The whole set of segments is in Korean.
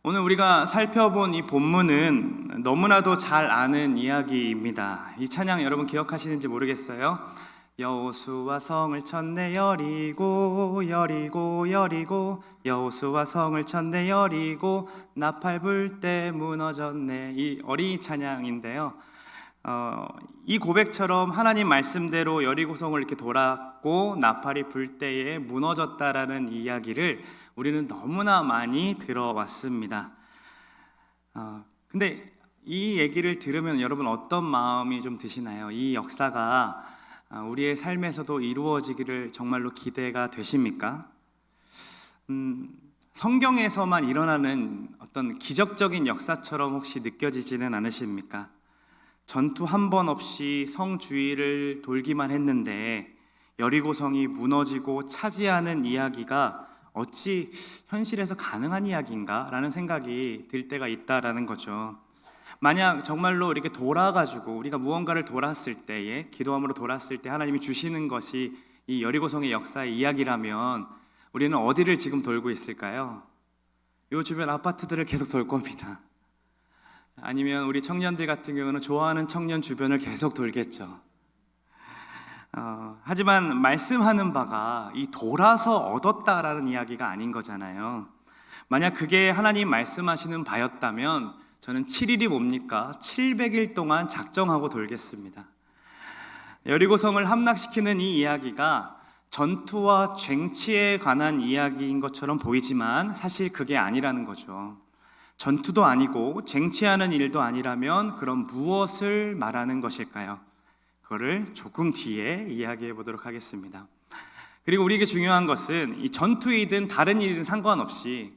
오늘 우리가 살펴본 이 본문은 너무나도 잘 아는 이야기입니다. 이 찬양 여러분 기억하시는지 모르겠어요. 여호수아 성을 쳤네 여리고 여리고 여리고 여호수아 성을 쳤네 여리고 나팔 불 때 무너졌네. 이 어린이 찬양인데요. 이 고백처럼 하나님 말씀대로 여리고성을 이렇게 돌았고 나팔이 불 때에 무너졌다라는 이야기를 우리는 너무나 많이 들어왔습니다. 근데 이 얘기를 들으면 여러분 어떤 마음이 좀 드시나요? 이 역사가 우리의 삶에서도 이루어지기를 정말로 기대가 되십니까? 성경에서만 일어나는 어떤 기적적인 역사처럼 혹시 느껴지지는 않으십니까? 전투 한 번 없이 성 주위를 돌기만 했는데 여리고성이 무너지고 차지하는 이야기가 어찌 현실에서 가능한 이야기인가? 라는 생각이 들 때가 있다라는 거죠. 만약 정말로 이렇게 돌아가지고 우리가 무언가를 돌았을 때에 기도함으로 돌았을 때 하나님이 주시는 것이 이 여리고성의 역사의 이야기라면 우리는 어디를 지금 돌고 있을까요? 이 주변 아파트들을 계속 돌 겁니다. 아니면 우리 청년들 같은 경우는 좋아하는 청년 주변을 계속 돌겠죠. 하지만 말씀하는 바가 이 돌아서 얻었다라는 이야기가 아닌 거잖아요. 만약 그게 하나님 말씀하시는 바였다면 저는 7일이 뭡니까? 700일 동안 작정하고 돌겠습니다. 여리고성을 함락시키는 이 이야기가 전투와 쟁취에 관한 이야기인 것처럼 보이지만 사실 그게 아니라는 거죠. 전투도 아니고 쟁취하는 일도 아니라면 그럼 무엇을 말하는 것일까요? 그거를 조금 뒤에 이야기해 보도록 하겠습니다. 그리고 우리에게 중요한 것은 이 전투이든 다른 일이든 상관없이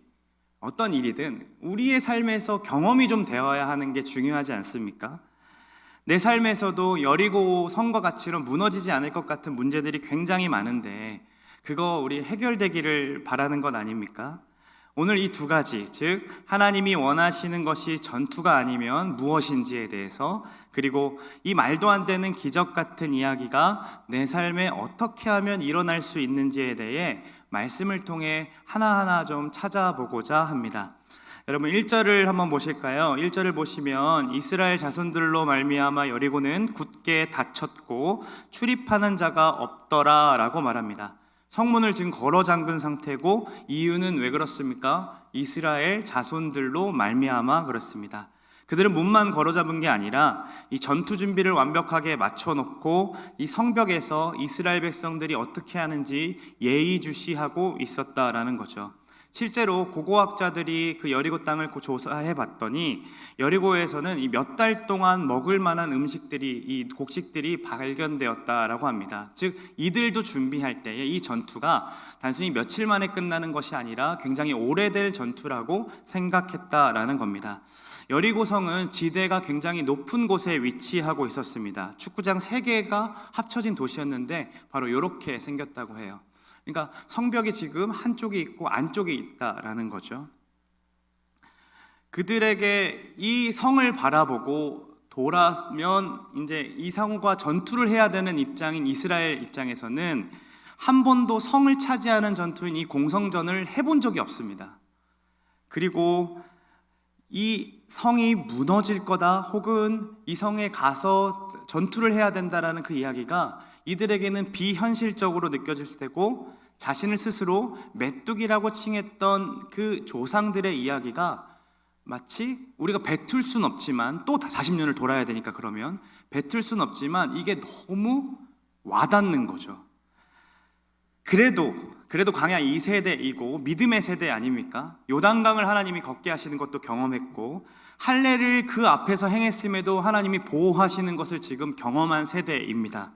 어떤 일이든 우리의 삶에서 경험이 좀 되어야 하는 게 중요하지 않습니까? 내 삶에서도 여리고 성과 같이는 무너지지 않을 것 같은 문제들이 굉장히 많은데 그거 우리 해결되기를 바라는 것 아닙니까? 오늘 이 두 가지, 즉 하나님이 원하시는 것이 전투가 아니면 무엇인지에 대해서, 그리고 이 말도 안 되는 기적 같은 이야기가 내 삶에 어떻게 하면 일어날 수 있는지에 대해 말씀을 통해 하나하나 좀 찾아보고자 합니다. 여러분 1절을 한번 보실까요? 1절을 보시면 이스라엘 자손들로 말미암아 여리고는 굳게 닫혔고 출입하는 자가 없더라 라고 말합니다. 성문을 지금 걸어 잠근 상태고 이유는 왜 그렇습니까? 이스라엘 자손들로 말미암아 그렇습니다. 그들은 문만 걸어 잡은 게 아니라 이 전투 준비를 완벽하게 맞춰놓고 이 성벽에서 이스라엘 백성들이 어떻게 하는지 예의주시하고 있었다라는 거죠. 실제로 고고학자들이 그 여리고 땅을 조사해 봤더니 여리고에서는 이 몇 달 동안 먹을 만한 음식들이, 이 곡식들이 발견되었다라고 합니다. 즉 이들도 준비할 때에 이 전투가 단순히 며칠 만에 끝나는 것이 아니라 굉장히 오래될 전투라고 생각했다라는 겁니다. 여리고성은 지대가 굉장히 높은 곳에 위치하고 있었습니다. 축구장 3개가 합쳐진 도시였는데 바로 이렇게 생겼다고 해요. 그러니까 성벽이 지금 한쪽이 있고 안쪽이 있다라는 거죠. 그들에게 이 성을 바라보고 돌아면 이제 이 성과 전투를 해야 되는 입장인 이스라엘 입장에서는 한 번도 성을 차지하는 전투인 이 공성전을 해본 적이 없습니다. 그리고 이 성이 무너질 거다 혹은 이 성에 가서 전투를 해야 된다라는 그 이야기가 이들에게는 비현실적으로 느껴질 테고 자신을 스스로 메뚜기라고 칭했던 그 조상들의 이야기가 마치 우리가 뱉을 순 없지만 또 40년을 돌아야 되니까 그러면 뱉을 순 없지만 이게 너무 와닿는 거죠. 그래도 광야 2세대이고 믿음의 세대 아닙니까? 요단강을 하나님이 걷게 하시는 것도 경험했고 할례를 그 앞에서 행했음에도 하나님이 보호하시는 것을 지금 경험한 세대입니다.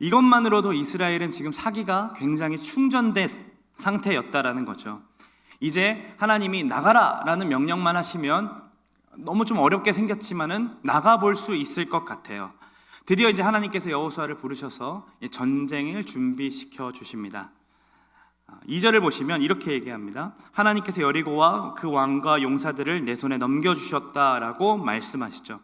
이것만으로도 이스라엘은 지금 사기가 굉장히 충전된 상태였다라는 거죠. 이제 하나님이 나가라라는 명령만 하시면 너무 좀 어렵게 생겼지만은 나가볼 수 있을 것 같아요. 드디어 이제 하나님께서 여호수아를 부르셔서 전쟁을 준비시켜 주십니다. 2절을 보시면 이렇게 얘기합니다. 하나님께서 여리고와 그 왕과 용사들을 내 손에 넘겨주셨다라고 말씀하시죠.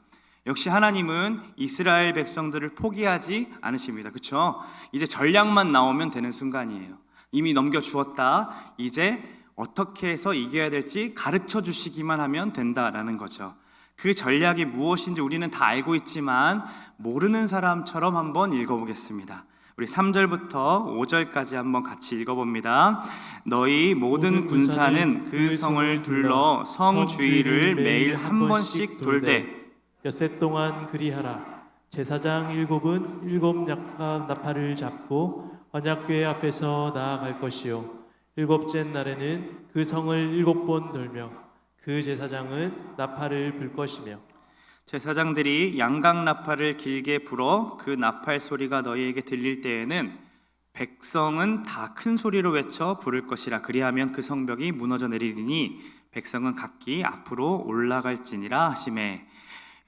역시 하나님은 이스라엘 백성들을 포기하지 않으십니다. 그렇죠? 이제 전략만 나오면 되는 순간이에요. 이미 넘겨주었다. 이제 어떻게 해서 이겨야 될지 가르쳐 주시기만 하면 된다라는 거죠. 그 전략이 무엇인지 우리는 다 알고 있지만 모르는 사람처럼 한번 읽어보겠습니다. 우리 3절부터 5절까지 한번 같이 읽어봅니다. 너희 모든 군사는 그 성을 둘러 성 주위를 매일 한 번씩 돌되 엿새 동안 그리하라. 제사장 7은 7 나팔을 잡고 언약궤 앞에서 나아갈 것이요 7째 날에는 그 성을 7번 돌며 그 제사장은 나팔을 불 것이며 제사장들이 양각 나팔을 길게 불어 그 나팔 소리가 너희에게 들릴 때에는 백성은 다 큰 소리로 외쳐 부를 것이라. 그리하면 그 성벽이 무너져 내리리니 백성은 각기 앞으로 올라갈지니라 하시매.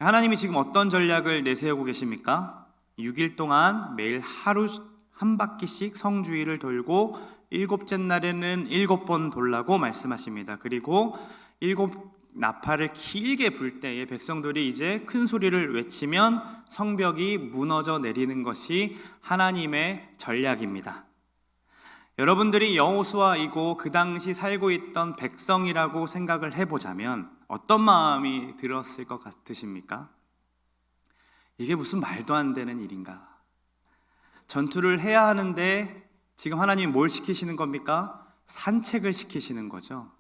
하나님이 지금 어떤 전략을 내세우고 계십니까? 6일 동안 매일 하루 한 바퀴씩 성 주위를 돌고 7째 날에는 7번 돌라고 말씀하십니다. 그리고 7 나팔을 길게 불 때에 백성들이 이제 큰 소리를 외치면 성벽이 무너져 내리는 것이 하나님의 전략입니다. 여러분들이 여호수아이고 그 당시 살고 있던 백성이라고 생각을 해보자면 어떤 마음이 들었을 것 같으십니까? 이게 무슨 말도 안 되는 일인가? 전투를 해야 하는데 지금 하나님이 뭘 시키시는 겁니까? 산책을 시키시는 거죠.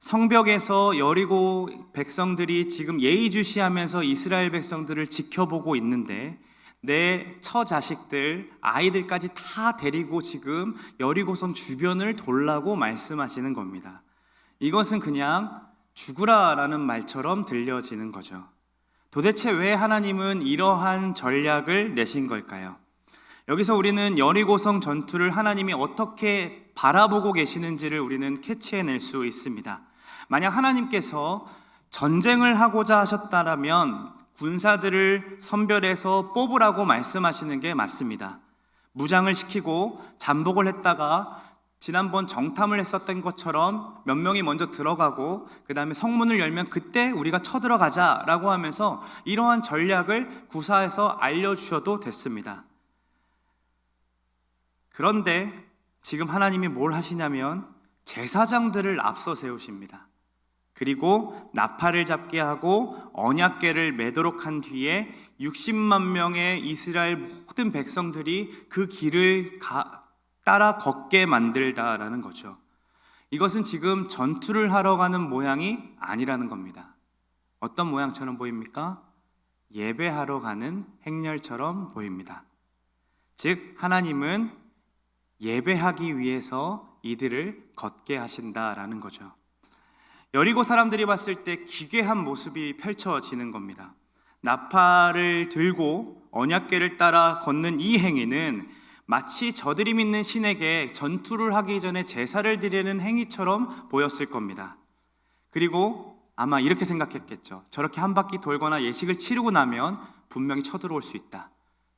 성벽에서 여리고 백성들이 지금 예의주시하면서 이스라엘 백성들을 지켜보고 있는데 내 처자식들, 아이들까지 다 데리고 지금 여리고성 주변을 돌라고 말씀하시는 겁니다. 이것은 그냥 죽으라라는 말처럼 들려지는 거죠. 도대체 왜 하나님은 이러한 전략을 내신 걸까요? 여기서 우리는 여리고성 전투를 하나님이 어떻게 바라보고 계시는지를 우리는 캐치해낼 수 있습니다. 만약 하나님께서 전쟁을 하고자 하셨다면 군사들을 선별해서 뽑으라고 말씀하시는 게 맞습니다. 무장을 시키고 잠복을 했다가 지난번 정탐을 했었던 것처럼 몇 명이 먼저 들어가고 그 다음에 성문을 열면 그때 우리가 쳐들어가자라고 하면서 이러한 전략을 구사해서 알려주셔도 됐습니다. 그런데 지금 하나님이 뭘 하시냐면 제사장들을 앞서 세우십니다. 그리고 나팔을 잡게 하고 언약궤를 매도록 한 뒤에 60만 명의 이스라엘 모든 백성들이 그 길을 따라 걷게 만들다라는 거죠. 이것은 지금 전투를 하러 가는 모양이 아니라는 겁니다. 어떤 모양처럼 보입니까? 예배하러 가는 행렬처럼 보입니다. 즉 하나님은 예배하기 위해서 이들을 걷게 하신다라는 거죠. 여리고 사람들이 봤을 때 기괴한 모습이 펼쳐지는 겁니다. 나팔을 들고 언약궤를 따라 걷는 이 행위는 마치 저들이 믿는 신에게 전투를 하기 전에 제사를 드리는 행위처럼 보였을 겁니다. 그리고 아마 이렇게 생각했겠죠. 저렇게 한 바퀴 돌거나 예식을 치르고 나면 분명히 쳐들어올 수 있다.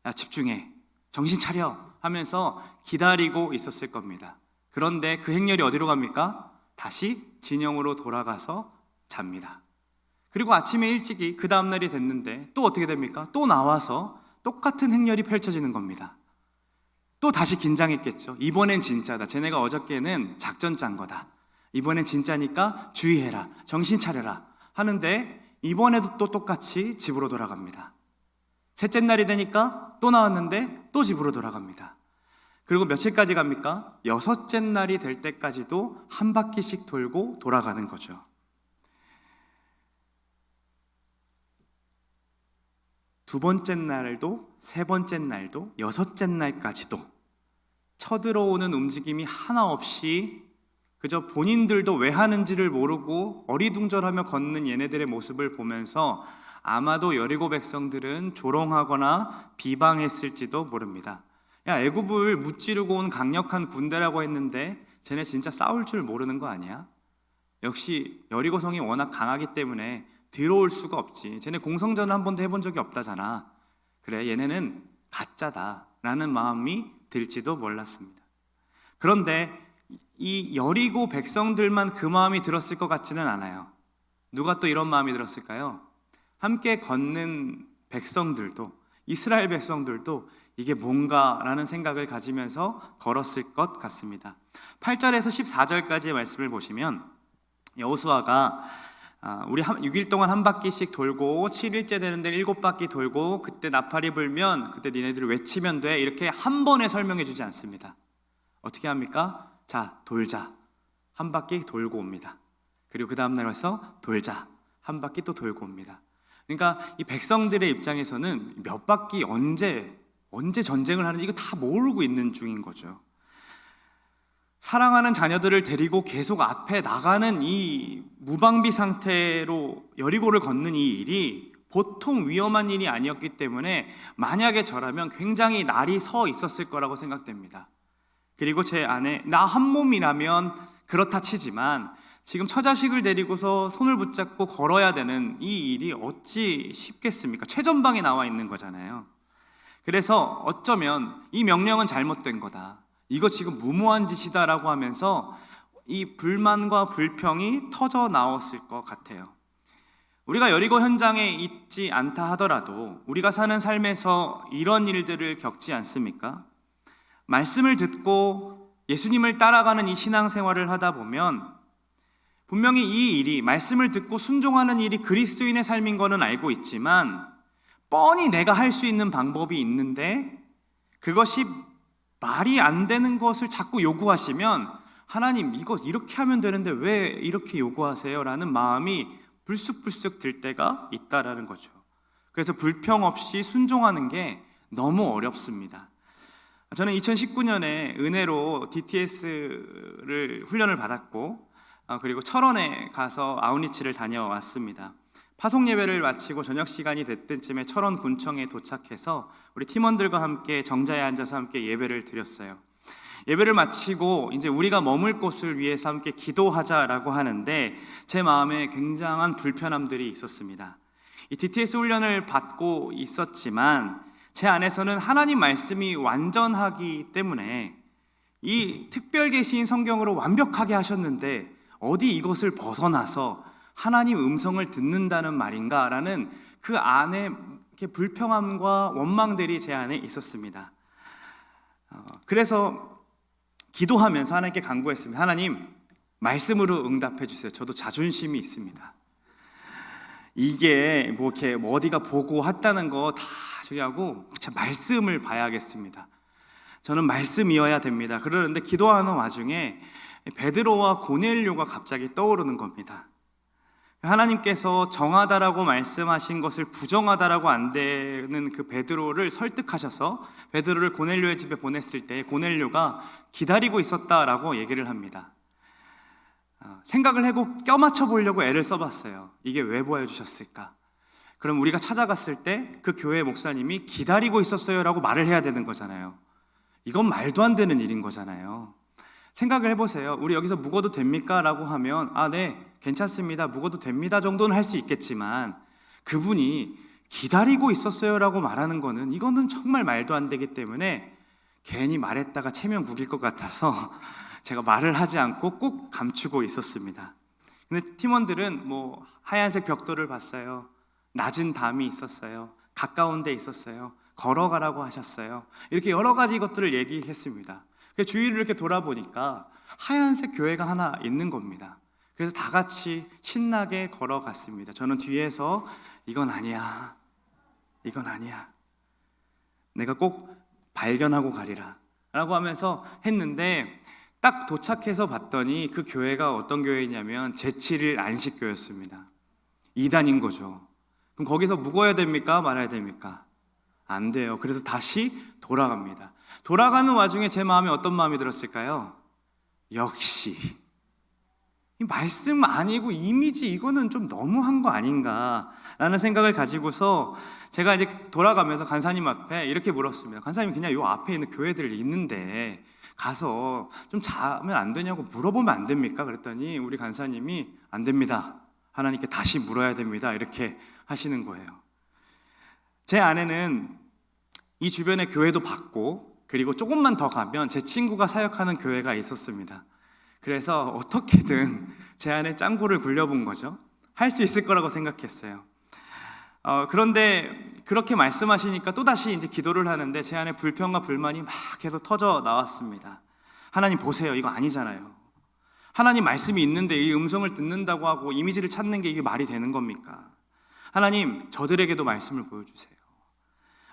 야, 집중해, 정신 차려 하면서 기다리고 있었을 겁니다. 그런데 그 행렬이 어디로 갑니까? 다시 진영으로 돌아가서 잡니다. 그리고 아침에 일찍이 그 다음날이 됐는데 또 어떻게 됩니까? 또 나와서 똑같은 행렬이 펼쳐지는 겁니다. 또 다시 긴장했겠죠. 이번엔 진짜다. 쟤네가 어저께는 작전 짠 거다. 이번엔 진짜니까 주의해라, 정신 차려라 하는데 이번에도 또 똑같이 집으로 돌아갑니다. 셋째 날이 되니까 또 나왔는데 또 집으로 돌아갑니다. 그리고 며칠까지 갑니까? 6째 날이 될 때까지도 한 바퀴씩 돌고 돌아가는 거죠. 두 번째 날도, 세 번째 날도, 6째 날까지도 쳐들어오는 움직임이 하나 없이 그저 본인들도 왜 하는지를 모르고 어리둥절하며 걷는 얘네들의 모습을 보면서 아마도 여리고 백성들은 조롱하거나 비방했을지도 모릅니다. 야, 애굽을 무찌르고 온 강력한 군대라고 했는데 쟤네 진짜 싸울 줄 모르는 거 아니야? 역시 여리고성이 워낙 강하기 때문에 들어올 수가 없지. 쟤네 공성전을 한 번도 해본 적이 없다잖아. 그래, 얘네는 가짜다 라는 마음이 들지도 몰랐습니다. 그런데 이 여리고 백성들만 그 마음이 들었을 것 같지는 않아요. 누가 또 이런 마음이 들었을까요? 함께 걷는 백성들도, 이스라엘 백성들도 이게 뭔가라는 생각을 가지면서 걸었을 것 같습니다. 8절에서 14절까지의 말씀을 보시면 여호수아가 우리 6일 동안 한 바퀴씩 돌고 7일째 되는데 7바퀴 돌고 그때 나팔이 불면 그때 니네들이 외치면 돼, 이렇게 한 번에 설명해 주지 않습니다. 어떻게 합니까? 자, 돌자. 한 바퀴 돌고 옵니다. 그리고 그 다음날 와서 돌자. 한 바퀴 또 돌고 옵니다. 그러니까 이 백성들의 입장에서는 몇 바퀴 언제 전쟁을 하는지 이거 다 모르고 있는 중인 거죠. 사랑하는 자녀들을 데리고 계속 앞에 나가는 이 무방비 상태로 여리고를 걷는 이 일이 보통 위험한 일이 아니었기 때문에 만약에 저라면 굉장히 날이 서 있었을 거라고 생각됩니다. 그리고 제 안에 나 한 몸이라면 그렇다 치지만 지금 처자식을 데리고서 손을 붙잡고 걸어야 되는 이 일이 어찌 쉽겠습니까? 최전방에 나와 있는 거잖아요. 그래서 어쩌면 이 명령은 잘못된 거다, 이거 지금 무모한 짓이다라고 하면서 이 불만과 불평이 터져 나왔을 것 같아요. 우리가 여리고 현장에 있지 않다 하더라도 우리가 사는 삶에서 이런 일들을 겪지 않습니까? 말씀을 듣고 예수님을 따라가는 이 신앙생활을 하다 보면 분명히 이 일이, 말씀을 듣고 순종하는 일이 그리스도인의 삶인 거는 알고 있지만 뻔히 내가 할 수 있는 방법이 있는데 그것이 말이 안 되는 것을 자꾸 요구하시면 하나님 이거 이렇게 하면 되는데 왜 이렇게 요구하세요? 라는 마음이 불쑥불쑥 들 때가 있다라는 거죠. 그래서 불평 없이 순종하는 게 너무 어렵습니다. 저는 2019년에 은혜로 DTS를 훈련을 받았고 그리고 철원에 가서 아우니치를 다녀왔습니다. 파송 예배를 마치고 저녁 시간이 됐던 쯤에 철원 군청에 도착해서 우리 팀원들과 함께 정자에 앉아서 함께 예배를 드렸어요. 예배를 마치고 이제 우리가 머물 곳을 위해서 함께 기도하자라고 하는데 제 마음에 굉장한 불편함들이 있었습니다. 이 DTS 훈련을 받고 있었지만 제 안에서는 하나님 말씀이 완전하기 때문에 이 특별 계시인 성경으로 완벽하게 하셨는데 어디 이것을 벗어나서 하나님 음성을 듣는다는 말인가라는 그 안에 이렇게 불평함과 원망들이 제 안에 있었습니다. 그래서 기도하면서 하나님께 간구했습니다. 하나님, 말씀으로 응답해 주세요. 저도 자존심이 있습니다. 이게 뭐 이렇게 어디가 보고 했다는 거 다 저기 하고 제 말씀을 봐야겠습니다. 저는 말씀이어야 됩니다. 그러는데 기도하는 와중에 베드로와 고넬료가 갑자기 떠오르는 겁니다. 하나님께서 정하다라고 말씀하신 것을 부정하다라고 안 되는 그 베드로를 설득하셔서 베드로를 고넬료의 집에 보냈을 때 고넬료가 기다리고 있었다라고 얘기를 합니다. 생각을 하고 껴맞춰 보려고 애를 써봤어요. 이게 왜 보여주셨을까? 그럼 우리가 찾아갔을 때 그 교회 목사님이 기다리고 있었어요 라고 말을 해야 되는 거잖아요. 이건 말도 안 되는 일인 거잖아요. 생각을 해보세요. 우리 여기서 묵어도 됩니까? 라고 하면 네, 괜찮습니다, 묵어도 됩니다 정도는 할 수 있겠지만 그분이 기다리고 있었어요 라고 말하는 거는 이거는 정말 말도 안 되기 때문에 괜히 말했다가 체면 구길 것 같아서 제가 말을 하지 않고 꼭 감추고 있었습니다. 근데 팀원들은 뭐 하얀색 벽돌을 봤어요, 낮은 담이 있었어요, 가까운 데 있었어요, 걸어가라고 하셨어요, 이렇게 여러 가지 것들을 얘기했습니다. 주위를 이렇게 돌아보니까 하얀색 교회가 하나 있는 겁니다. 그래서 다 같이 신나게 걸어갔습니다. 저는 뒤에서 이건 아니야, 이건 아니야, 내가 꼭 발견하고 가리라 라고 하면서 했는데 딱 도착해서 봤더니 그 교회가 어떤 교회냐면 제7일 안식교였습니다. 이단인 거죠. 그럼 거기서 묵어야 됩니까? 말아야 됩니까? 안 돼요. 그래서 다시 돌아갑니다. 돌아가는 와중에 제 마음에 어떤 마음이 들었을까요? 역시 이 말씀 아니고 이미지, 이거는 좀 너무한 거 아닌가라는 생각을 가지고서 제가 이제 돌아가면서 간사님 앞에 이렇게 물었습니다. 간사님, 그냥 요 앞에 있는 교회들 있는데 가서 좀 자면 안 되냐고 물어보면 안 됩니까? 그랬더니 우리 간사님이 안 됩니다, 하나님께 다시 물어야 됩니다, 이렇게 하시는 거예요. 제 안에는 이 주변에 교회도 봤고 그리고 조금만 더 가면 제 친구가 사역하는 교회가 있었습니다. 그래서 어떻게든 제 안에 짱구를 굴려본 거죠. 할 수 있을 거라고 생각했어요. 그런데 그렇게 말씀하시니까 또다시 이제 기도를 하는데 제 안에 불평과 불만이 막 계속 터져 나왔습니다. 하나님 보세요, 이거 아니잖아요. 하나님 말씀이 있는데 이 음성을 듣는다고 하고 이미지를 찾는 게 이게 말이 되는 겁니까? 하나님, 저들에게도 말씀을 보여주세요.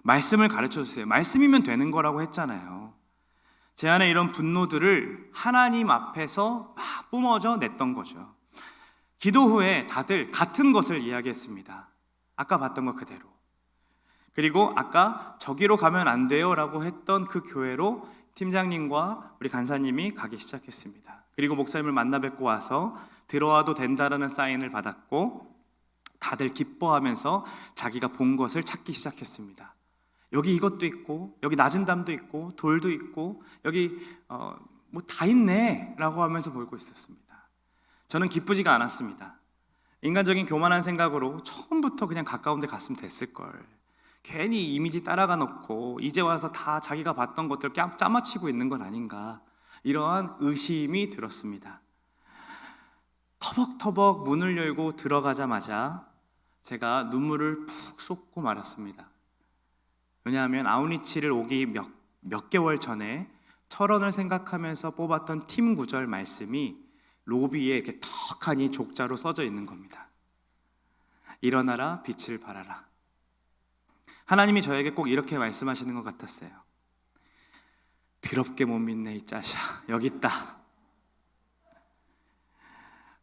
말씀을 가르쳐 주세요. 말씀이면 되는 거라고 했잖아요. 제 안에 이런 분노들을 하나님 앞에서 막 뿜어져 냈던 거죠. 기도 후에 다들 같은 것을 이야기했습니다. 아까 봤던 것 그대로. 그리고 아까 저기로 가면 안 돼요 라고 했던 그 교회로 팀장님과 우리 간사님이 가기 시작했습니다. 그리고 목사님을 만나 뵙고 와서 들어와도 된다라는 사인을 받았고 다들 기뻐하면서 자기가 본 것을 찾기 시작했습니다. 여기 이것도 있고 여기 낮은 담도 있고 돌도 있고 여기 뭐 다 있네 라고 하면서 보고 있었습니다. 저는 기쁘지가 않았습니다. 인간적인 교만한 생각으로 처음부터 그냥 가까운 데 갔으면 됐을걸. 괜히 이미지 따라가 놓고 이제 와서 다 자기가 봤던 것들 짜맞히고 있는 건 아닌가, 이러한 의심이 들었습니다. 터벅터벅 문을 열고 들어가자마자 제가 눈물을 푹 쏟고 말았습니다. 왜냐하면 아우니치를 오기 몇 개월 전에 철원을 생각하면서 뽑았던 팀 구절 말씀이 로비에 이렇게 턱하니 족자로 써져 있는 겁니다. 일어나라, 빛을 발하라. 하나님이 저에게 꼭 이렇게 말씀하시는 것 같았어요. 더럽게 못 믿네 이 짜샤, 여기 있다.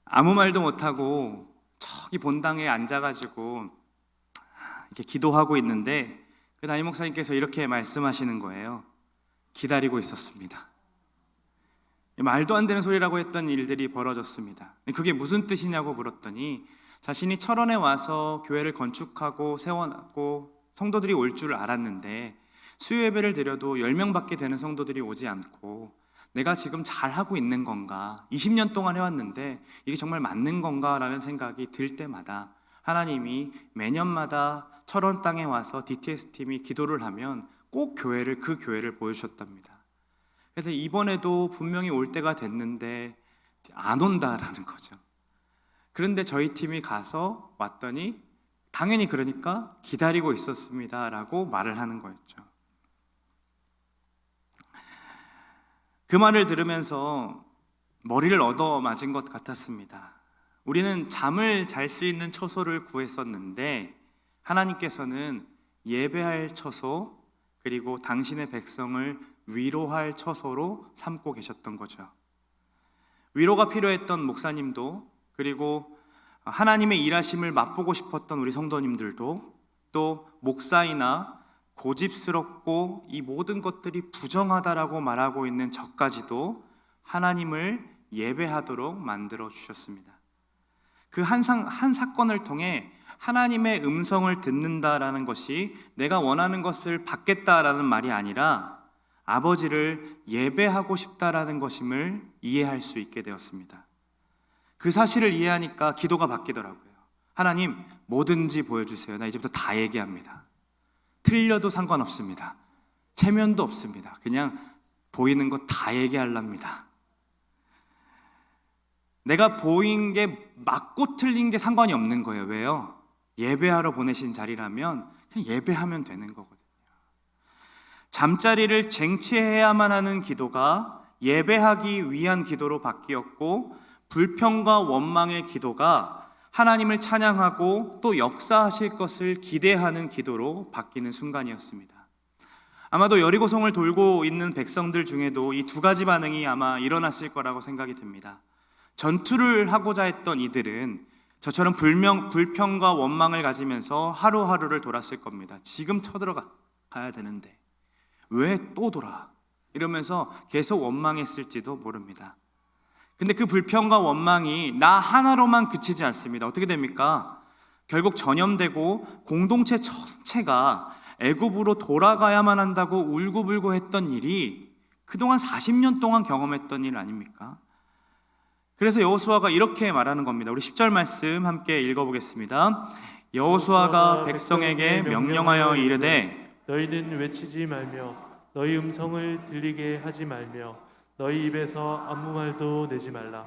아무 말도 못하고 저기 본당에 앉아가지고 이렇게 기도하고 있는데 그 담임 목사님께서 이렇게 말씀하시는 거예요. 기다리고 있었습니다. 말도 안 되는 소리라고 했던 일들이 벌어졌습니다. 그게 무슨 뜻이냐고 물었더니 자신이 철원에 와서 교회를 건축하고 세워놨고 성도들이 올 줄 알았는데 수요 예배를 드려도 10명밖에 되는 성도들이 오지 않고 내가 지금 잘하고 있는 건가, 20년 동안 해왔는데 이게 정말 맞는 건가 라는 생각이 들 때마다 하나님이 매년마다 철원 땅에 와서 DTS 팀이 기도를 하면 꼭 그 교회를 보여주셨답니다. 그래서 이번에도 분명히 올 때가 됐는데 안 온다라는 거죠. 그런데 저희 팀이 가서 왔더니 당연히 그러니까 기다리고 있었습니다 라고 말을 하는 거였죠. 그 말을 들으면서 머리를 얻어맞은 것 같았습니다. 우리는 잠을 잘 수 있는 처소를 구했었는데 하나님께서는 예배할 처소 그리고 당신의 백성을 위로할 처소로 삼고 계셨던 거죠. 위로가 필요했던 목사님도, 그리고 하나님의 일하심을 맛보고 싶었던 우리 성도님들도, 또 목사이나 고집스럽고 이 모든 것들이 부정하다라고 말하고 있는 저까지도 하나님을 예배하도록 만들어 주셨습니다. 그 한 사건을 통해 하나님의 음성을 듣는다라는 것이 내가 원하는 것을 받겠다라는 말이 아니라 아버지를 예배하고 싶다라는 것임을 이해할 수 있게 되었습니다. 그 사실을 이해하니까 기도가 바뀌더라고요. 하나님, 뭐든지 보여주세요. 나 이제부터 다 얘기합니다. 틀려도 상관없습니다. 체면도 없습니다. 그냥 보이는 거 다 얘기하랍니다. 내가 보인 게 맞고 틀린 게 상관이 없는 거예요. 왜요? 예배하러 보내신 자리라면 그냥 예배하면 되는 거거든요. 잠자리를 쟁취해야만 하는 기도가 예배하기 위한 기도로 바뀌었고, 불평과 원망의 기도가 하나님을 찬양하고 또 역사하실 것을 기대하는 기도로 바뀌는 순간이었습니다. 아마도 여리고성을 돌고 있는 백성들 중에도 이 두 가지 반응이 아마 일어났을 거라고 생각이 됩니다. 전투를 하고자 했던 이들은 저처럼 불평과 원망을 가지면서 하루하루를 돌았을 겁니다. 지금 쳐들어가야 되는데 왜 또 돌아? 이러면서 계속 원망했을지도 모릅니다. 근데 그 불평과 원망이 나 하나로만 그치지 않습니다. 어떻게 됩니까? 결국 전염되고 공동체 전체가 애굽으로 돌아가야만 한다고 울고불고 했던 일이 그동안 40년 동안 경험했던 일 아닙니까? 그래서 여호수아가 이렇게 말하는 겁니다. 우리 10절 말씀 함께 읽어보겠습니다. 여호수아가 백성에게 명령하여 이르되 너희는 외치지 말며 너희 음성을 들리게 하지 말며 너희 입에서 아무 말도 내지 말라.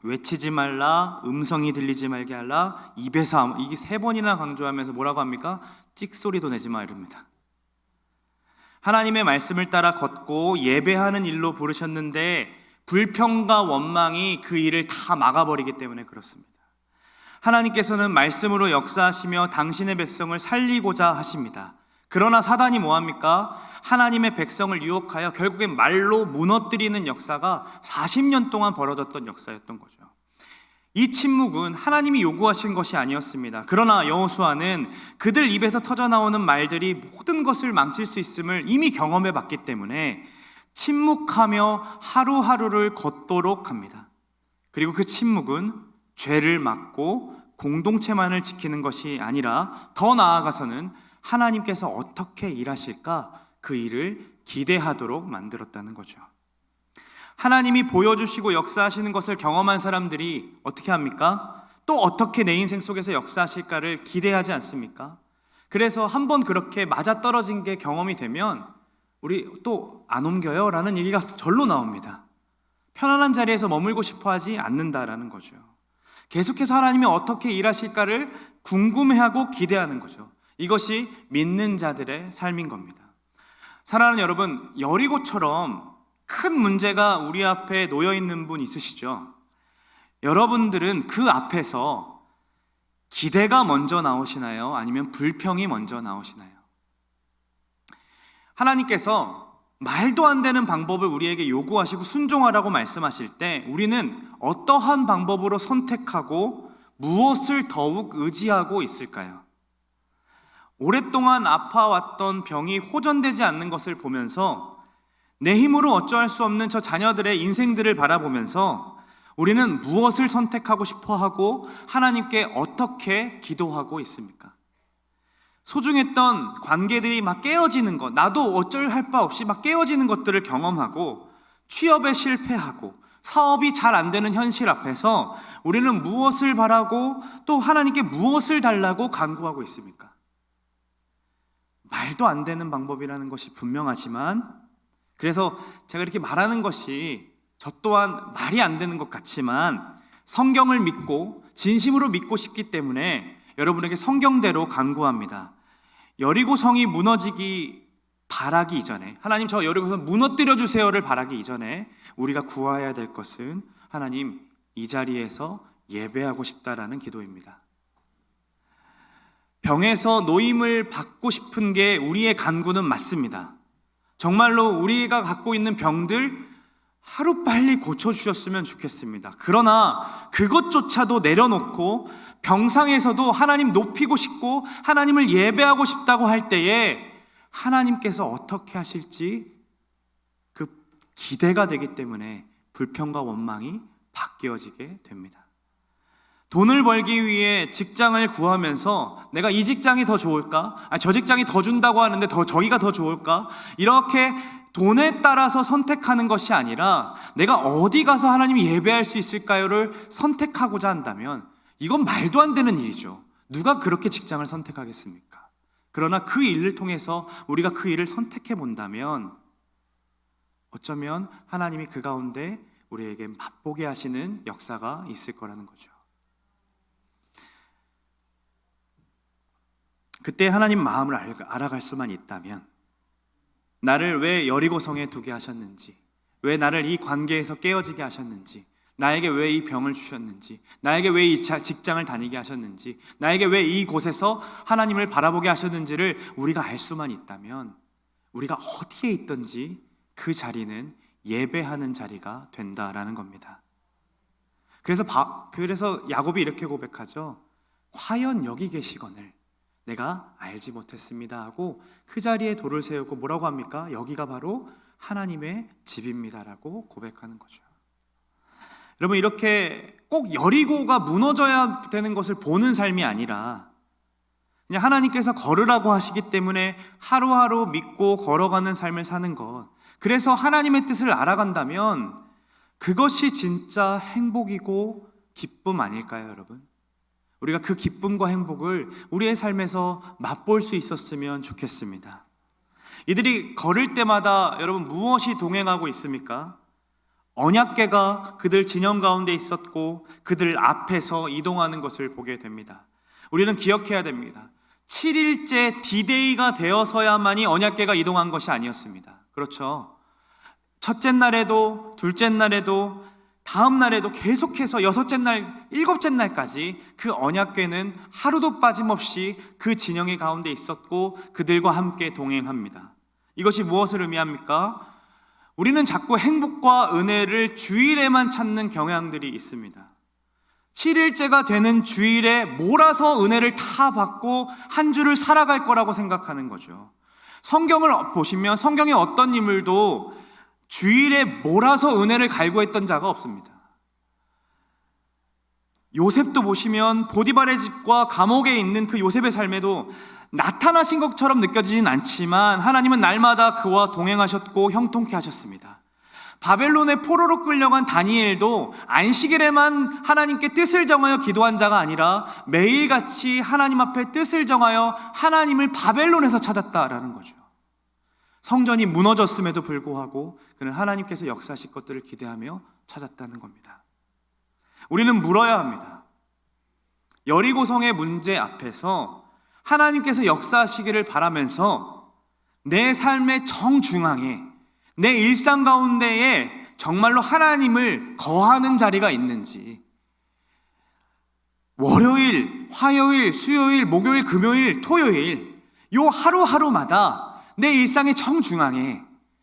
외치지 말라, 음성이 들리지 말게 하라, 입에서 이게 3번이나 강조하면서 뭐라고 합니까? 찍소리도 내지 마 이럽니다. 하나님의 말씀을 따라 걷고 예배하는 일로 부르셨는데 불평과 원망이 그 일을 다 막아버리기 때문에 그렇습니다. 하나님께서는 말씀으로 역사하시며 당신의 백성을 살리고자 하십니다. 그러나 사단이 뭐합니까? 하나님의 백성을 유혹하여 결국엔 말로 무너뜨리는 역사가 40년 동안 벌어졌던 역사였던 거죠. 이 침묵은 하나님이 요구하신 것이 아니었습니다. 그러나 여호수아는 그들 입에서 터져나오는 말들이 모든 것을 망칠 수 있음을 이미 경험해 봤기 때문에 침묵하며 하루하루를 걷도록 합니다. 그리고 그 침묵은 죄를 막고 공동체만을 지키는 것이 아니라 더 나아가서는 하나님께서 어떻게 일하실까 그 일을 기대하도록 만들었다는 거죠. 하나님이 보여주시고 역사하시는 것을 경험한 사람들이 어떻게 합니까? 또 어떻게 내 인생 속에서 역사하실까를 기대하지 않습니까? 그래서 한번 그렇게 맞아떨어진 게 경험이 되면 우리 또 안 옮겨요? 라는 얘기가 절로 나옵니다. 편안한 자리에서 머물고 싶어 하지 않는다라는 거죠. 계속해서 하나님이 어떻게 일하실까를 궁금해하고 기대하는 거죠. 이것이 믿는 자들의 삶인 겁니다. 사랑하는 여러분, 여리고처럼 큰 문제가 우리 앞에 놓여 있는 분 있으시죠? 여러분들은 그 앞에서 기대가 먼저 나오시나요? 아니면 불평이 먼저 나오시나요? 하나님께서 말도 안 되는 방법을 우리에게 요구하시고 순종하라고 말씀하실 때 우리는 어떠한 방법으로 선택하고 무엇을 더욱 의지하고 있을까요? 오랫동안 아파왔던 병이 호전되지 않는 것을 보면서 내 힘으로 어쩌할 수 없는 저 자녀들의 인생들을 바라보면서 우리는 무엇을 선택하고 싶어 하고 하나님께 어떻게 기도하고 있습니까? 소중했던 관계들이 막 깨어지는 것, 나도 어쩔 할 바 없이 막 깨어지는 것들을 경험하고 취업에 실패하고 사업이 잘 안 되는 현실 앞에서 우리는 무엇을 바라고 또 하나님께 무엇을 달라고 간구하고 있습니까? 말도 안 되는 방법이라는 것이 분명하지만, 그래서 제가 이렇게 말하는 것이 저 또한 말이 안 되는 것 같지만 성경을 믿고 진심으로 믿고 싶기 때문에 여러분에게 성경대로 간구합니다. 여리고성이 무너지기 바라기 이전에, 하나님 저 여리고성 무너뜨려 주세요를 바라기 이전에 우리가 구해야 될 것은 하나님 이 자리에서 예배하고 싶다라는 기도입니다. 병에서 노임을 받고 싶은 게 우리의 간구는 맞습니다. 정말로 우리가 갖고 있는 병들 하루빨리 고쳐주셨으면 좋겠습니다. 그러나 그것조차도 내려놓고 병상에서도 하나님 높이고 싶고 하나님을 예배하고 싶다고 할 때에 하나님께서 어떻게 하실지 그 기대가 되기 때문에 불평과 원망이 바뀌어지게 됩니다. 돈을 벌기 위해 직장을 구하면서 내가 이 직장이 더 좋을까? 저 직장이 더 준다고 하는데 저기가 더 좋을까? 이렇게 돈에 따라서 선택하는 것이 아니라 내가 어디 가서 하나님이 예배할 수 있을까요를 선택하고자 한다면 이건 말도 안 되는 일이죠. 누가 그렇게 직장을 선택하겠습니까? 그러나 그 일을 통해서 우리가 그 일을 선택해 본다면 어쩌면 하나님이 그 가운데 우리에게 맛보게 하시는 역사가 있을 거라는 거죠. 그때 하나님 마음을 알아갈 수만 있다면, 나를 왜 여리고성에 두게 하셨는지, 왜 나를 이 관계에서 깨어지게 하셨는지, 나에게 왜 이 병을 주셨는지, 나에게 왜 이 직장을 다니게 하셨는지, 나에게 왜 이곳에서 하나님을 바라보게 하셨는지를 우리가 알 수만 있다면 우리가 어디에 있든지 그 자리는 예배하는 자리가 된다라는 겁니다. 그래서 야곱이 이렇게 고백하죠. 과연 여기 계시거늘 내가 알지 못했습니다 하고 그 자리에 돌을 세우고 뭐라고 합니까? 여기가 바로 하나님의 집입니다라고 고백하는 거죠. 여러분, 이렇게 꼭 여리고가 무너져야 되는 것을 보는 삶이 아니라 그냥 하나님께서 걸으라고 하시기 때문에 하루하루 믿고 걸어가는 삶을 사는 것, 그래서 하나님의 뜻을 알아간다면 그것이 진짜 행복이고 기쁨 아닐까요, 여러분? 우리가 그 기쁨과 행복을 우리의 삶에서 맛볼 수 있었으면 좋겠습니다. 이들이 걸을 때마다 여러분 무엇이 동행하고 있습니까? 언약궤가 그들 진영 가운데 있었고 그들 앞에서 이동하는 것을 보게 됩니다. 우리는 기억해야 됩니다. 7일째 D-Day가 되어서야만이 언약궤가 이동한 것이 아니었습니다. 그렇죠? 첫째 날에도 둘째 날에도 다음 날에도 계속해서 여섯째 날, 일곱째 날까지 그 언약궤는 하루도 빠짐없이 그 진영의 가운데 있었고 그들과 함께 동행합니다. 이것이 무엇을 의미합니까? 우리는 자꾸 행복과 은혜를 주일에만 찾는 경향들이 있습니다. 7일째가 되는 주일에 몰아서 은혜를 다 받고 한 주를 살아갈 거라고 생각하는 거죠. 성경을 보시면 성경의 어떤 인물도 주일에 몰아서 은혜를 갈구했던 자가 없습니다. 요셉도 보시면 보디발의 집과 감옥에 있는 그 요셉의 삶에도 나타나신 것처럼 느껴지진 않지만 하나님은 날마다 그와 동행하셨고 형통케 하셨습니다. 바벨론의 포로로 끌려간 다니엘도 안식일에만 하나님께 뜻을 정하여 기도한 자가 아니라 매일같이 하나님 앞에 뜻을 정하여 하나님을 바벨론에서 찾았다라는 거죠. 성전이 무너졌음에도 불구하고 그는 하나님께서 역사하실 것들을 기대하며 찾았다는 겁니다. 우리는 물어야 합니다. 여리고성의 문제 앞에서 하나님께서 역사하시기를 바라면서 내 삶의 정중앙에 내 일상 가운데에 정말로 하나님을 거하는 자리가 있는지, 월요일, 화요일, 수요일, 목요일, 금요일, 토요일 요 하루하루마다 내 일상의 정중앙에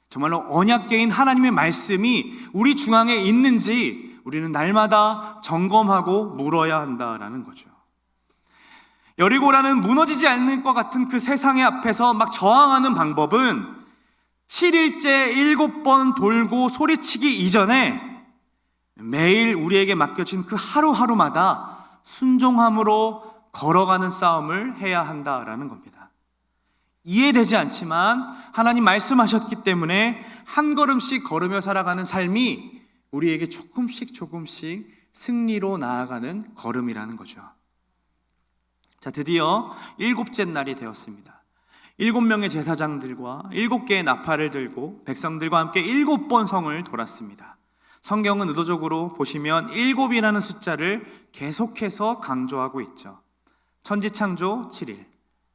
정말로 언약궤인 하나님의 말씀이 우리 중앙에 있는지 우리는 날마다 점검하고 물어야 한다라는 거죠. 여리고라는 무너지지 않을 것 같은 그 세상의 앞에서 막 저항하는 방법은 7일째 7번 돌고 소리치기 이전에 매일 우리에게 맡겨진 그 하루하루마다 순종함으로 걸어가는 싸움을 해야 한다라는 겁니다. 이해되지 않지만 하나님 말씀하셨기 때문에 한 걸음씩 걸으며 살아가는 삶이 우리에게 조금씩 승리로 나아가는 걸음이라는 거죠. 자, 드디어 7째 날이 되었습니다. 7명의 제사장들과 7개의 나팔을 들고 백성들과 함께 7번 성을 돌았습니다. 성경은 의도적으로 보시면 7이라는 숫자를 계속해서 강조하고 있죠. 천지창조 7일,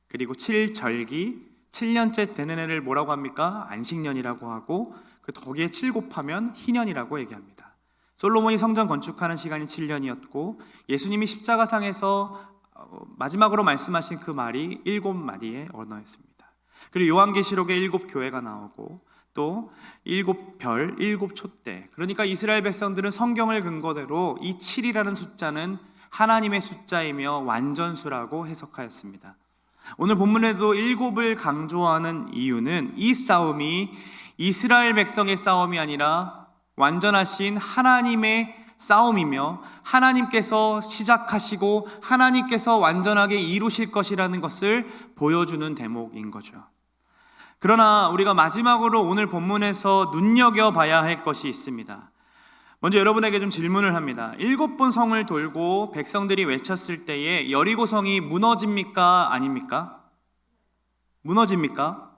그리고 7절기, 7년째 되는 해를 뭐라고 합니까? 안식년이라고 하고 그 거기에 7 곱하면 희년이라고 얘기합니다. 솔로몬이 성전 건축하는 시간이 7년이었고 예수님이 십자가상에서 마지막으로 말씀하신 그 말이 7마디의 언어였습니다. 그리고 요한계시록에 7교회가 나오고 또 7별, 7촛대. 그러니까 이스라엘 백성들은 성경을 근거대로 이 7이라는 숫자는 하나님의 숫자이며 완전수라고 해석하였습니다. 오늘 본문에도 7을 강조하는 이유는 이 싸움이 이스라엘 백성의 싸움이 아니라 완전하신 하나님의 싸움이며 하나님께서 시작하시고 하나님께서 완전하게 이루실 것이라는 것을 보여주는 대목인 거죠. 그러나 우리가 마지막으로 오늘 본문에서 눈여겨봐야 할 것이 있습니다. 먼저 여러분에게 좀 질문을 합니다. 7번 성을 돌고 백성들이 외쳤을 때에 여리고성이 무너집니까? 아닙니까? 무너집니까?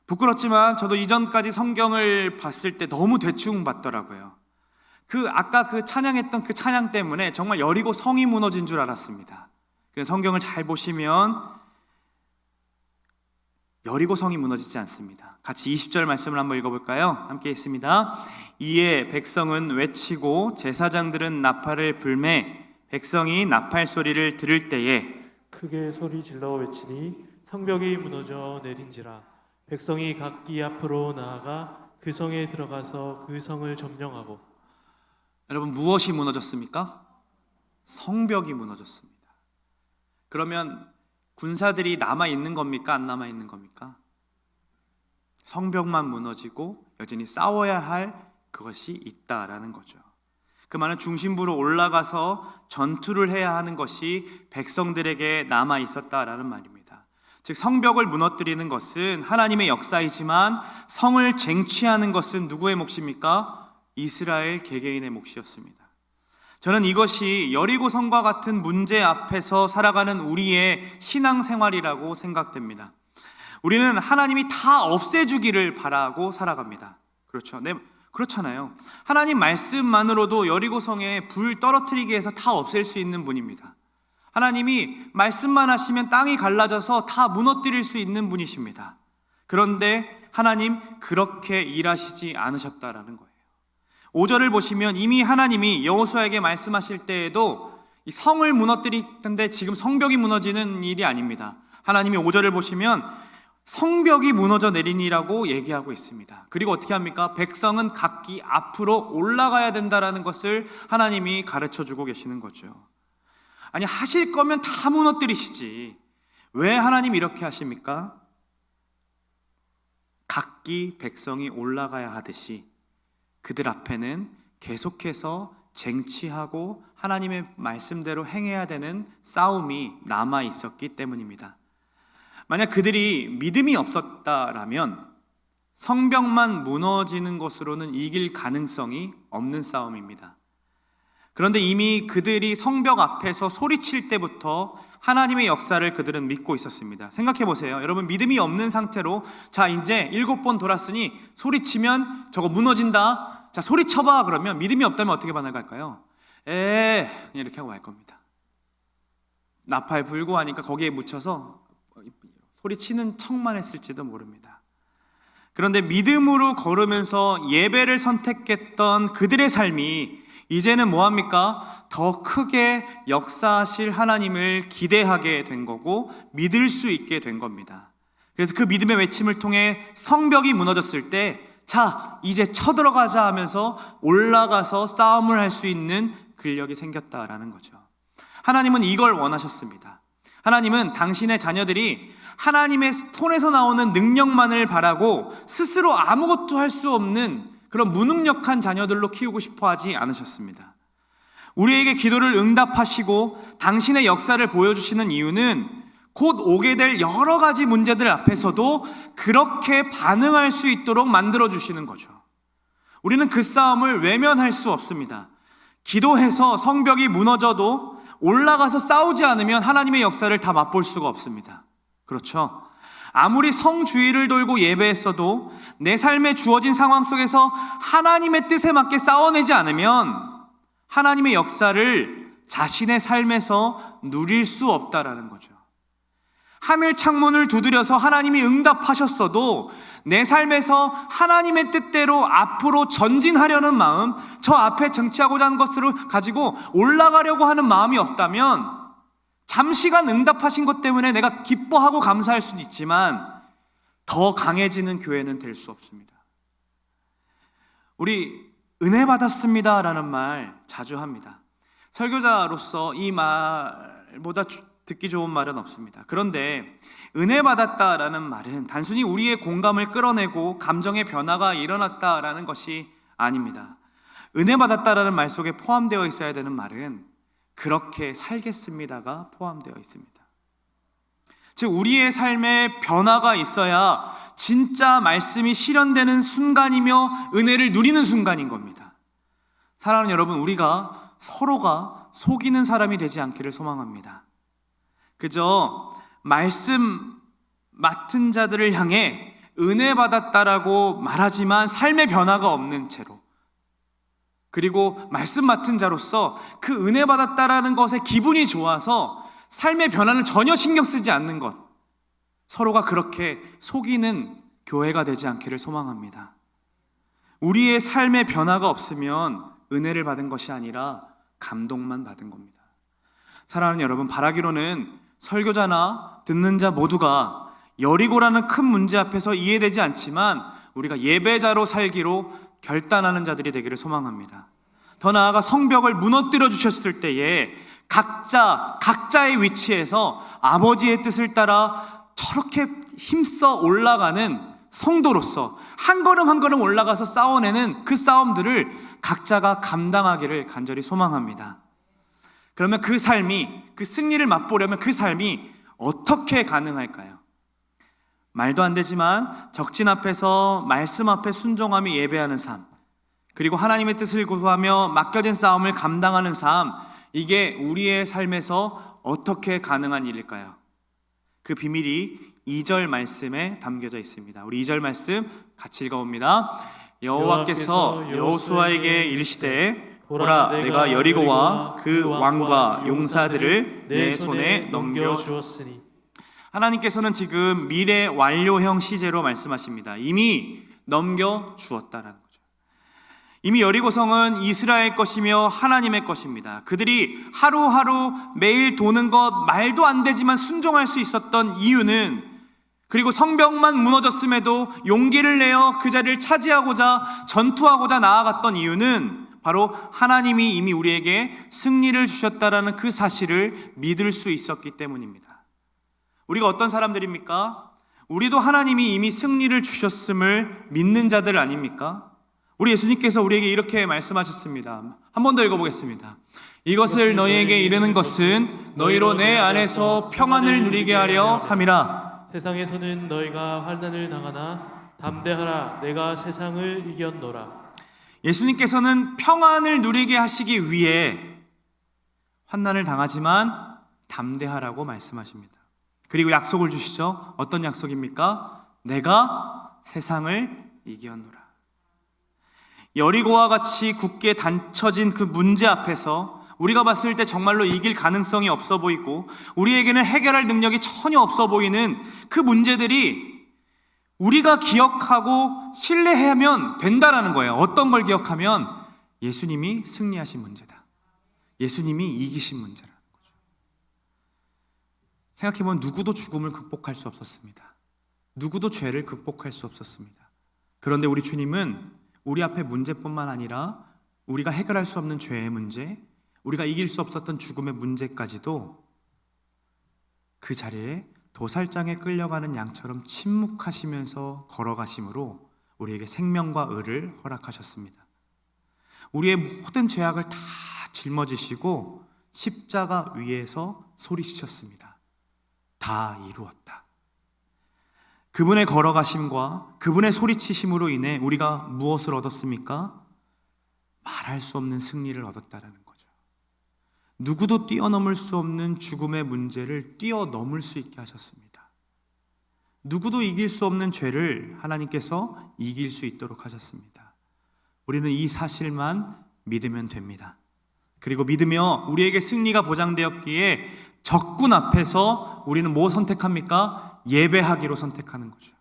부끄럽지만 저도 이전까지 성경을 봤을 때 너무 대충 봤더라고요. 아까 그 찬양했던 그 찬양 때문에 정말 여리고 성이 무너진 줄 알았습니다. 그래서 성경을 잘 보시면 여리고 성이 무너지지 않습니다. 같이 20절 말씀을 한번 읽어볼까요? 함께 있습니다. 이에 백성은 외치고 제사장들은 나팔을 불매 백성이 나팔 소리를 들을 때에 크게 소리 질러 외치니 성벽이 무너져 내린지라. 백성이 각기 앞으로 나아가 그 성에 들어가서 그 성을 점령하고. 여러분, 무엇이 무너졌습니까? 성벽이 무너졌습니다. 그러면 군사들이 남아있는 겁니까? 안 남아있는 겁니까? 성벽만 무너지고 여전히 싸워야 할 그것이 있다라는 거죠. 그 말은 중심부로 올라가서 전투를 해야 하는 것이 백성들에게 남아있었다라는 말입니다. 즉 성벽을 무너뜨리는 것은 하나님의 역사이지만 성을 쟁취하는 것은 누구의 몫입니까? 이스라엘 개개인의 몫이었습니다. 저는 이것이 여리고성과 같은 문제 앞에서 살아가는 우리의 신앙생활이라고 생각됩니다. 우리는 하나님이 다 없애주기를 바라고 살아갑니다. 그렇죠. 그렇잖아요. 하나님 말씀만으로도 여리고성에 불 떨어뜨리게 해서 다 없앨 수 있는 분입니다. 하나님이 말씀만 하시면 땅이 갈라져서 다 무너뜨릴 수 있는 분이십니다. 그런데 하나님 그렇게 일하시지 않으셨다라는 거예요. 5절을 보시면 이미 하나님이 여호수아에게 말씀하실 때에도 이 성을 무너뜨릴 텐데 지금 성벽이 무너지는 일이 아닙니다. 하나님이 5절을 보시면 성벽이 무너져 내리니라고 얘기하고 있습니다. 그리고 어떻게 합니까? 백성은 각기 앞으로 올라가야 된다라는 것을 하나님이 가르쳐주고 계시는 거죠. 아니, 하실 거면 다 무너뜨리시지 왜 하나님 이렇게 하십니까? 각기 백성이 올라가야 하듯이 그들 앞에는 계속해서 쟁취하고 하나님의 말씀대로 행해야 되는 싸움이 남아 있었기 때문입니다. 만약 그들이 믿음이 없었다라면 성벽만 무너지는 것으로는 이길 가능성이 없는 싸움입니다. 그런데 이미 그들이 성벽 앞에서 소리칠 때부터 하나님의 역사를 그들은 믿고 있었습니다. 생각해 보세요. 여러분, 믿음이 없는 상태로 자, 이제 7번 돌았으니 소리치면 저거 무너진다. 자, 소리쳐봐. 그러면 믿음이 없다면 어떻게 반응할까요? 그냥 이렇게 하고 말 겁니다. 나팔 불고 하니까 거기에 묻혀서 소리치는 척만 했을지도 모릅니다. 그런데 믿음으로 걸으면서 예배를 선택했던 그들의 삶이 이제는 뭐합니까? 더 크게 역사하실 하나님을 기대하게 된 거고 믿을 수 있게 된 겁니다. 그래서 그 믿음의 외침을 통해 성벽이 무너졌을 때 자, 이제 쳐들어가자 하면서 올라가서 싸움을 할 수 있는 근력이 생겼다라는 거죠. 하나님은 이걸 원하셨습니다. 하나님은 당신의 자녀들이 하나님의 손에서 나오는 능력만을 바라고 스스로 아무것도 할 수 없는 그런 무능력한 자녀들로 키우고 싶어 하지 않으셨습니다. 우리에게 기도를 응답하시고 당신의 역사를 보여주시는 이유는 곧 오게 될 여러 가지 문제들 앞에서도 그렇게 반응할 수 있도록 만들어주시는 거죠. 우리는 그 싸움을 외면할 수 없습니다. 기도해서 성벽이 무너져도 올라가서 싸우지 않으면 하나님의 역사를 다 맛볼 수가 없습니다. 그렇죠? 아무리 성 주위를 돌고 예배했어도 내 삶에 주어진 상황 속에서 하나님의 뜻에 맞게 싸워내지 않으면 하나님의 역사를 자신의 삶에서 누릴 수 없다라는 거죠. 하늘 창문을 두드려서 하나님이 응답하셨어도 내 삶에서 하나님의 뜻대로 앞으로 전진하려는 마음, 저 앞에 정치하고자 하는 것을 가지고 올라가려고 하는 마음이 없다면 잠시간 응답하신 것 때문에 내가 기뻐하고 감사할 수는 있지만 더 강해지는 교회는 될 수 없습니다. 우리 은혜 받았습니다 라는 말 자주 합니다. 설교자로서 이 말보다 듣기 좋은 말은 없습니다. 그런데 은혜 받았다라는 말은 단순히 우리의 공감을 끌어내고 감정의 변화가 일어났다라는 것이 아닙니다. 은혜 받았다라는 말 속에 포함되어 있어야 되는 말은 그렇게 살겠습니다가 포함되어 있습니다. 즉 우리의 삶에 변화가 있어야 진짜 말씀이 실현되는 순간이며 은혜를 누리는 순간인 겁니다. 사랑하는 여러분, 우리가 서로가 속이는 사람이 되지 않기를 소망합니다. 그저 말씀 맡은 자들을 향해 은혜 받았다라고 말하지만 삶의 변화가 없는 채로, 그리고 말씀 맡은 자로서 그 은혜 받았다라는 것에 기분이 좋아서 삶의 변화는 전혀 신경 쓰지 않는 것, 서로가 그렇게 속이는 교회가 되지 않기를 소망합니다. 우리의 삶의 변화가 없으면 은혜를 받은 것이 아니라 감동만 받은 겁니다. 사랑하는 여러분, 바라기로는 설교자나 듣는 자 모두가 여리고라는 큰 문제 앞에서 이해되지 않지만 우리가 예배자로 살기로 결단하는 자들이 되기를 소망합니다. 더 나아가 성벽을 무너뜨려 주셨을 때에 각자의 위치에서 아버지의 뜻을 따라 저렇게 힘써 올라가는 성도로서 한 걸음 한 걸음 올라가서 싸워내는 그 싸움들을 각자가 감당하기를 간절히 소망합니다. 그러면 그 삶이, 그 승리를 맛보려면 그 삶이 어떻게 가능할까요? 말도 안 되지만 적진 앞에서 말씀 앞에 순종하며 예배하는 삶, 그리고 하나님의 뜻을 구하며 맡겨진 싸움을 감당하는 삶, 이게 우리의 삶에서 어떻게 가능한 일일까요? 그 비밀이 2절 말씀에 담겨져 있습니다. 우리 2절 말씀 같이 읽어봅니다. 여호와께서 여호수아에게 이르시되 보라 내가 여리고와 그 왕과 용사들을 내 손에 넘겨 주었으니. 하나님께서는 지금 미래 완료형 시제로 말씀하십니다. 이미 넘겨 주었다라는 거죠. 이미 여리고성은 이스라엘 것이며 하나님의 것입니다. 그들이 하루하루 매일 도는 것 말도 안 되지만 순종할 수 있었던 이유는, 그리고 성벽만 무너졌음에도 용기를 내어 그 자리를 차지하고자 전투하고자 나아갔던 이유는 바로 하나님이 이미 우리에게 승리를 주셨다라는 그 사실을 믿을 수 있었기 때문입니다. 우리가 어떤 사람들입니까? 우리도 하나님이 이미 승리를 주셨음을 믿는 자들 아닙니까? 우리 예수님께서 우리에게 이렇게 말씀하셨습니다. 한 번 더 읽어보겠습니다. 이것을 너희에게 이르는 것은 너희로 내 안에서 평안을 누리게 하려 함이라. 세상에서는 너희가 환난을 당하나 담대하라, 내가 세상을 이겼노라. 예수님께서는 평안을 누리게 하시기 위해 환난을 당하지만 담대하라고 말씀하십니다. 그리고 약속을 주시죠. 어떤 약속입니까? 내가 세상을 이겼노라. 여리고와 같이 굳게 닫혀진 그 문제 앞에서 우리가 봤을 때 정말로 이길 가능성이 없어 보이고 우리에게는 해결할 능력이 전혀 없어 보이는 그 문제들이 우리가 기억하고 신뢰하면 된다라는 거예요. 어떤 걸 기억하면? 예수님이 승리하신 문제다. 예수님이 이기신 문제라는 거죠. 생각해보면 누구도 죽음을 극복할 수 없었습니다. 누구도 죄를 극복할 수 없었습니다. 그런데 우리 주님은 우리 앞에 문제뿐만 아니라 우리가 해결할 수 없는 죄의 문제, 우리가 이길 수 없었던 죽음의 문제까지도 그 자리에 도살장에 끌려가는 양처럼 침묵하시면서 걸어가심으로 우리에게 생명과 의를 허락하셨습니다. 우리의 모든 죄악을 다 짊어지시고 십자가 위에서 소리치셨습니다. 다 이루었다. 그분의 걸어가심과 그분의 소리치심으로 인해 우리가 무엇을 얻었습니까? 말할 수 없는 승리를 얻었다라는 거죠. 누구도 뛰어넘을 수 없는 죽음의 문제를 뛰어넘을 수 있게 하셨습니다. 누구도 이길 수 없는 죄를 하나님께서 이길 수 있도록 하셨습니다. 우리는 이 사실만 믿으면 됩니다. 그리고 믿으며 우리에게 승리가 보장되었기에 적군 앞에서 우리는 뭐 선택합니까? 예배하기로 선택하는 거죠.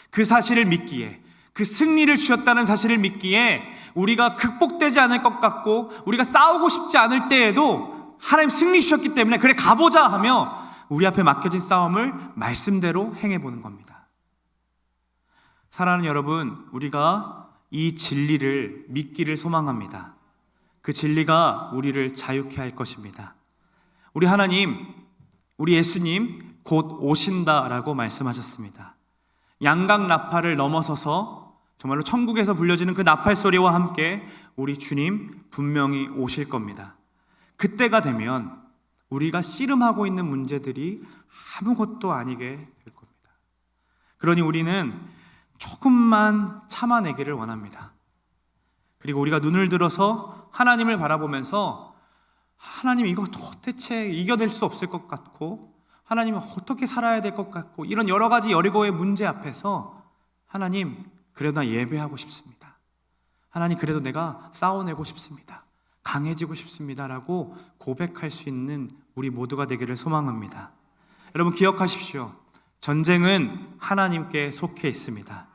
그 사실을 믿기에, 그 승리를 주셨다는 사실을 믿기에 우리가 극복되지 않을 것 같고 우리가 싸우고 싶지 않을 때에도 하나님 승리 주셨기 때문에 그래 가보자 하며 우리 앞에 맡겨진 싸움을 말씀대로 행해보는 겁니다. 사랑하는 여러분, 우리가 이 진리를 믿기를 소망합니다. 그 진리가 우리를 자유케 할 것입니다. 우리 하나님, 우리 예수님 곧 오신다라고 말씀하셨습니다. 양각 나팔을 넘어서서 정말로 천국에서 불려지는 그 나팔 소리와 함께 우리 주님 분명히 오실 겁니다. 그때가 되면 우리가 씨름하고 있는 문제들이 아무것도 아니게 될 겁니다. 그러니 우리는 조금만 참아내기를 원합니다. 그리고 우리가 눈을 들어서 하나님을 바라보면서 하나님 이거 도대체 이겨낼 수 없을 것 같고 하나님은 어떻게 살아야 될 것 같고 이런 여러 가지 여리고의 문제 앞에서 하나님 그래도 나 예배하고 싶습니다. 하나님 그래도 내가 싸워내고 싶습니다. 강해지고 싶습니다라고 고백할 수 있는 우리 모두가 되기를 소망합니다. 여러분 기억하십시오. 전쟁은 하나님께 속해 있습니다.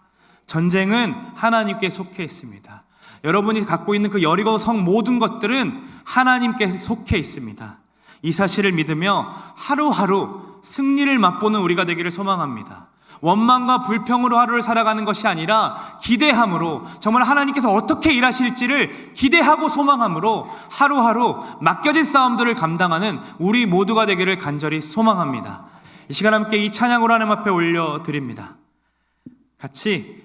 전쟁은 하나님께 속해 있습니다. 여러분이 갖고 있는 그 여리고 성 모든 것들은 하나님께 속해 있습니다. 이 사실을 믿으며 하루하루 승리를 맛보는 우리가 되기를 소망합니다. 원망과 불평으로 하루를 살아가는 것이 아니라 기대함으로, 정말 하나님께서 어떻게 일하실지를 기대하고 소망함으로 하루하루 맡겨진 싸움들을 감당하는 우리 모두가 되기를 간절히 소망합니다. 이 시간 함께 이 찬양으로 하나님 앞에 올려드립니다. 같이